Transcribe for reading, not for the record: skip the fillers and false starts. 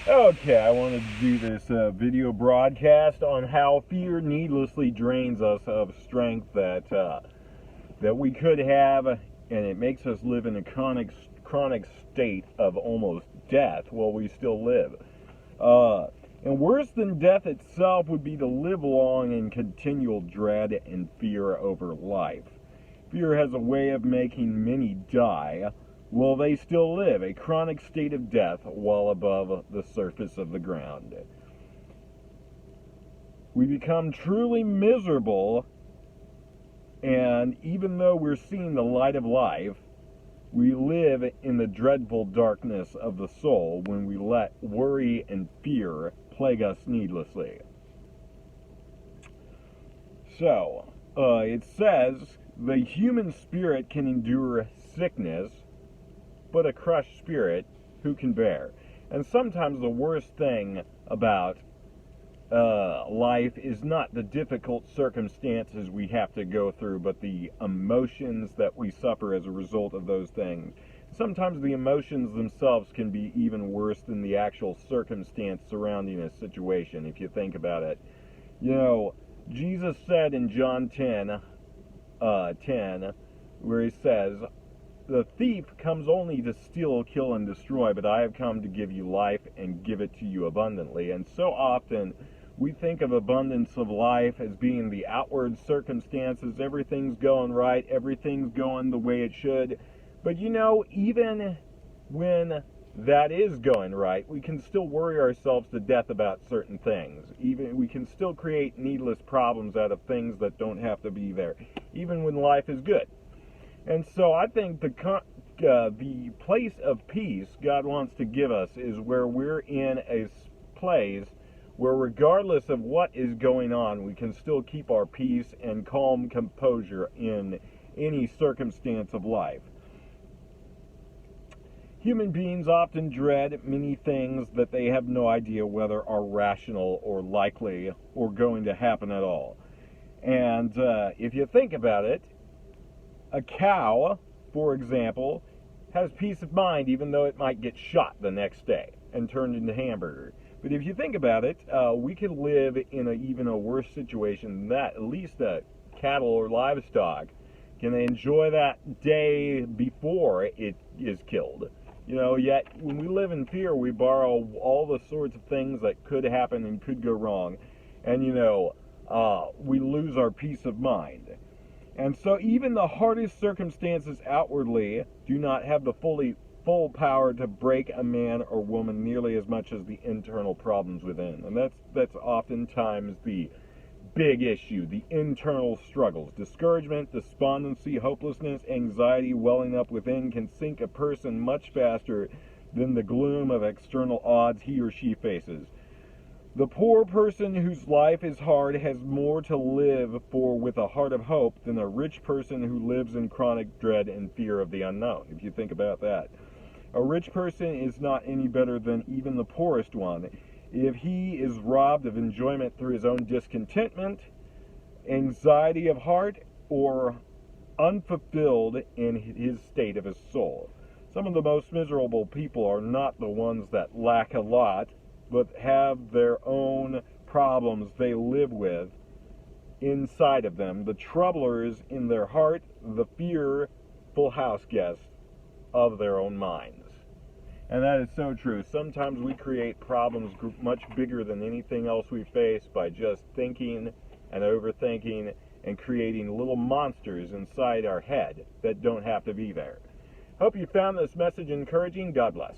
Okay, I wanted to do this video broadcast on how fear needlessly drains us of strength that we could have, and it makes us live in a chronic state of almost death while we still live. Uh, and worse than death itself would be to live long in continual dread and fear over life. Fear has a way of making many die while they still live, a chronic state of death while above the surface of the ground. We become truly miserable, and even though we're seeing the light of life, we live in the dreadful darkness of the soul when we let worry and fear plague us needlessly. So, it says the human spirit can endure sickness, but a crushed spirit who can bear? And sometimes the worst thing about life is not the difficult circumstances we have to go through, but the emotions that we suffer as a result of those things. Sometimes the emotions themselves can be even worse than the actual circumstance surrounding a situation, if you think about it. You know, Jesus said in John 10, where he says, "The thief comes only to steal, kill, and destroy, but I have come to give you life and give it to you abundantly." And so often we think of abundance of life as being the outward circumstances. Everything's going right, everything's going the way it should. But you know, even when that is going right, we can still worry ourselves to death about certain things. Even we can still create needless problems out of things that don't have to be there, even when life is good. And so I think the place of peace God wants to give us is where we're in a place where, regardless of what is going on, we can still keep our peace and calm composure in any circumstance of life. Human beings often dread many things that they have no idea whether are rational or likely or going to happen at all. And if you think about it, a cow, for example, has peace of mind even though it might get shot the next day and turned into hamburger. But if you think about it, we could live in even a worse situation than that. At least cattle or livestock can enjoy that day before it is killed. You know, yet when we live in fear, we borrow all the sorts of things that could happen and could go wrong. And, we lose our peace of mind. And so even the hardest circumstances outwardly do not have the full power to break a man or woman nearly as much as the internal problems within. And that's oftentimes the big issue, the internal struggles. Discouragement, despondency, hopelessness, anxiety welling up within can sink a person much faster than the gloom of external odds he or she faces. The poor person whose life is hard has more to live for with a heart of hope than a rich person who lives in chronic dread and fear of the unknown, if you think about that. A rich person is not any better than even the poorest one if he is robbed of enjoyment through his own discontentment, anxiety of heart, or unfulfilled in his state of his soul. Some of the most miserable people are not the ones that lack a lot, but have their own problems they live with inside of them, the troublers in their heart, the fearful house guests of their own minds. And that is so true. Sometimes we create problems much bigger than anything else we face by just thinking and overthinking and creating little monsters inside our head that don't have to be there. Hope you found this message encouraging. God bless.